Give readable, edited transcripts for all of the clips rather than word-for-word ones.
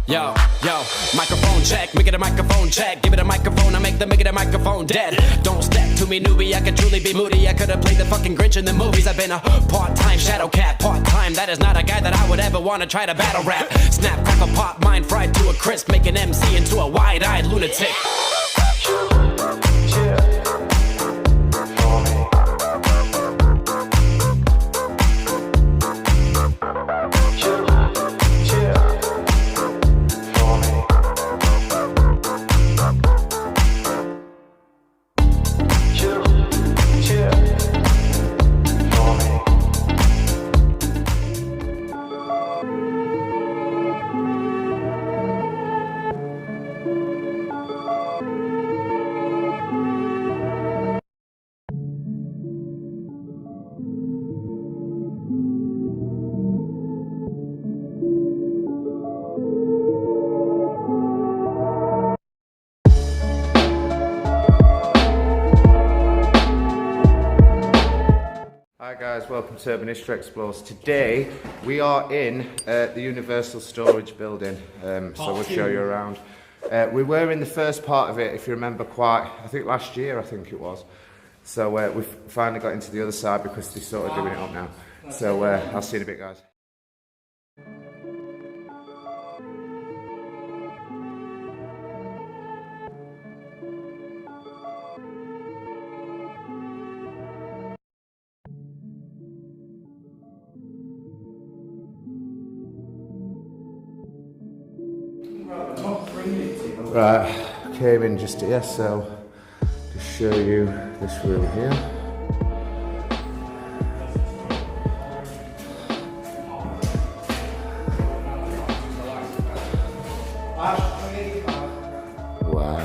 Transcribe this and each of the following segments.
Yo, yo, microphone check, make it a microphone check. Give it a microphone, I make it a microphone dead. Don't step to me, newbie, I could truly be moody. I could've played the fucking Grinch in the movies. I've been a part-time shadow cat, part-time. That is not a guy that I would ever wanna try to battle rap. Snap, crackle, pop, mind fried to a crisp. Make an MC into a wide-eyed lunatic. Hi guys, welcome to Urban History Explorers. Today we are in the Universal Storage building, so we'll show you around. We were in the first part of it, if you remember I think last year it was. So we've finally got into the other side because they're sort of doing it up now. So I'll see you in a bit, guys. Right, came in just here, so to show you this room here. Wow.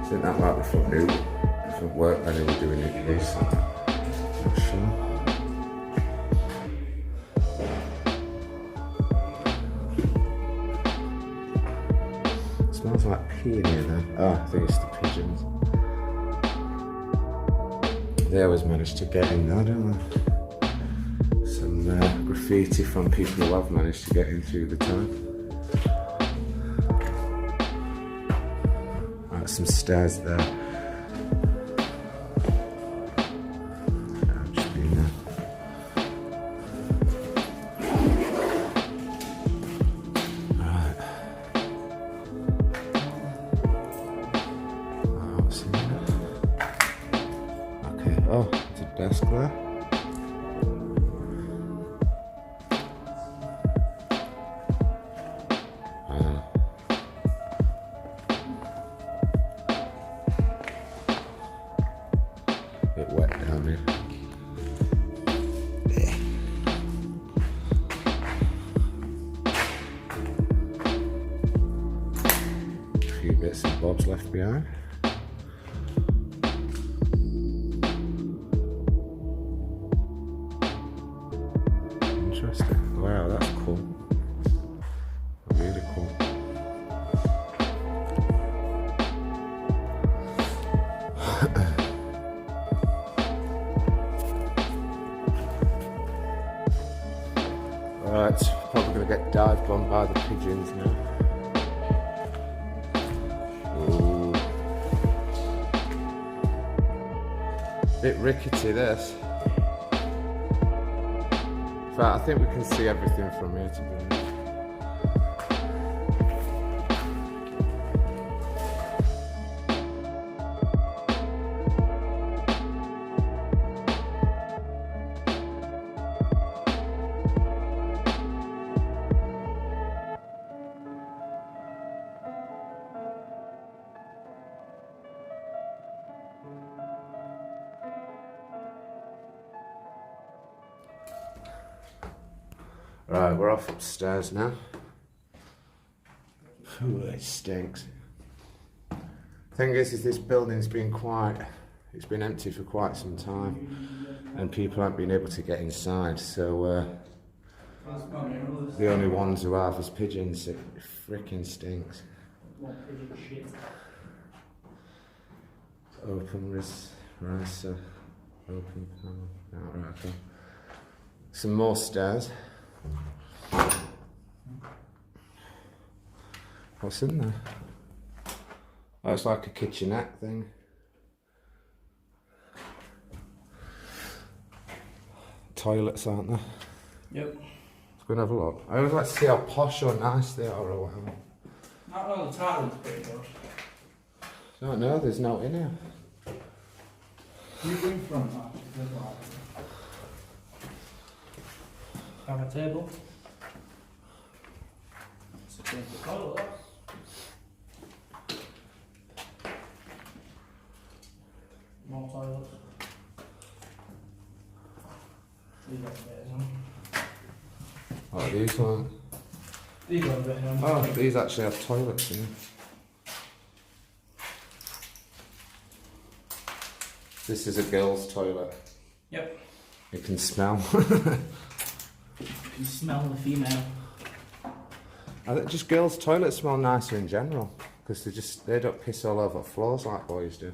Isn't that like the front new? Different work when they were doing it recently. Not sure. Smells like pee in here then. Oh, I think it's the pigeons. They always manage to get in there, don't they? Some graffiti from people who have managed to get in through the time. Right, some stairs there. I've just been there. Oh, it's a desk there. A bit wet down here. A few bits and bobs left behind. Interesting. Wow, that's cool. Really cool. Alright, probably going to get dived on by the pigeons now. Ooh. Bit rickety this. In fact, I think we can see everything from here, to be honest. Right, we're off upstairs now. Ooh, it stinks. Thing is this building's been it's been empty for quite some time, and people haven't been able to get inside, so the only ones who have is pigeons. It freaking stinks. Open riser, open panel. Oh, right, okay. Some more stairs. What's in there? Oh, it's like a kitchenette thing. Toilets, aren't there? Yep. Let's go and have a look. I always like to see how posh or nice they are or whatever. Not all the toilet's pretty good. I don't know, there's no in here. You bring front actually, there's like. Have a table. It's a simple toilet. More toilets. These are better than. Oh, these ones. These are better than. Oh, these actually have toilets in them. This is a girl's toilet. Yep. You can smell. You can smell the female. I think just girls' toilets smell nicer in general because they don't piss all over floors like boys do.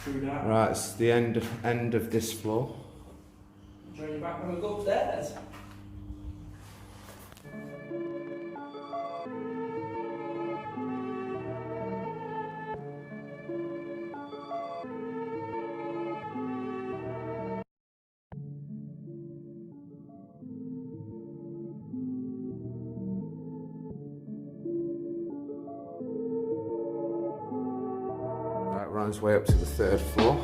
True that. Right, it's the end of this floor. Turn your back when we go upstairs. Right, we're on his way up to the 3rd floor.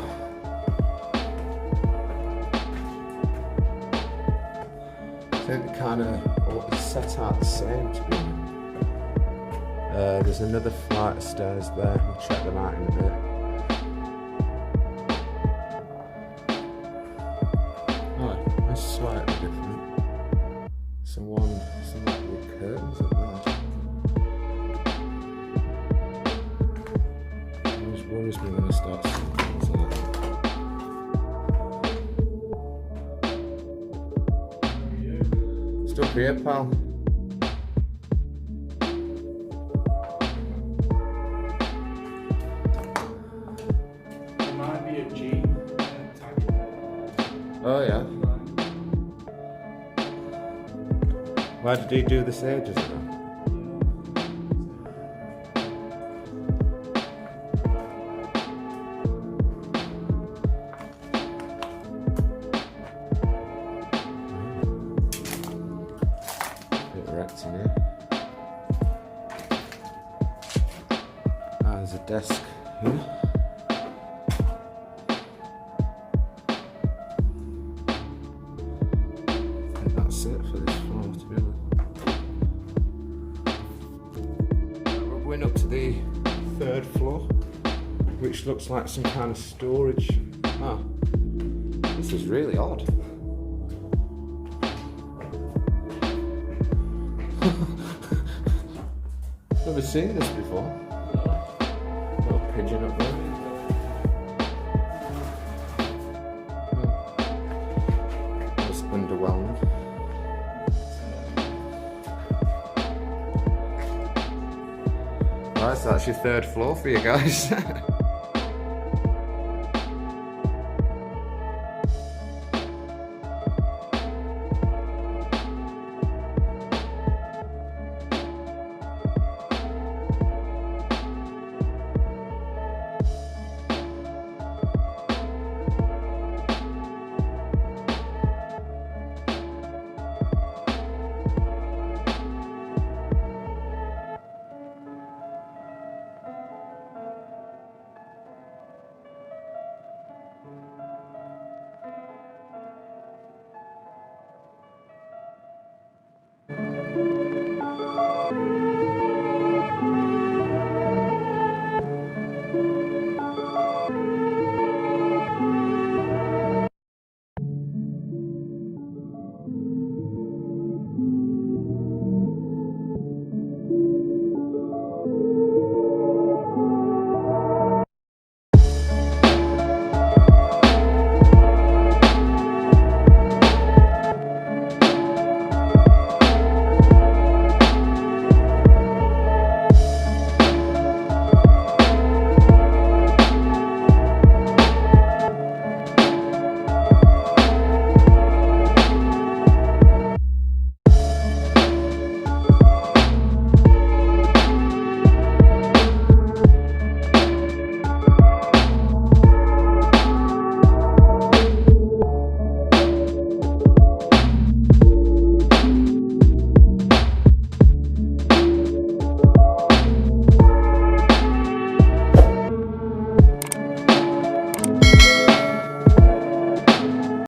I think they kind of all set out the same to be honest. There's another flight of stairs there. We'll check them out in a bit. Oh, it's slightly different. Some little curtains up there. Always worries me when I start seeing things like that. Still here, pal. It might be a G. Oh yeah. Why did he do this ages ago? Bit wrecked in here. Ah, there's a desk here. That's it for this floor, to be honest. We're going up to the 3rd floor, which looks like some kind of storage. Ah, this is really odd. Never seen this before. Little pigeon up there. Just underwhelming. Right, so that's your 3rd floor for you guys.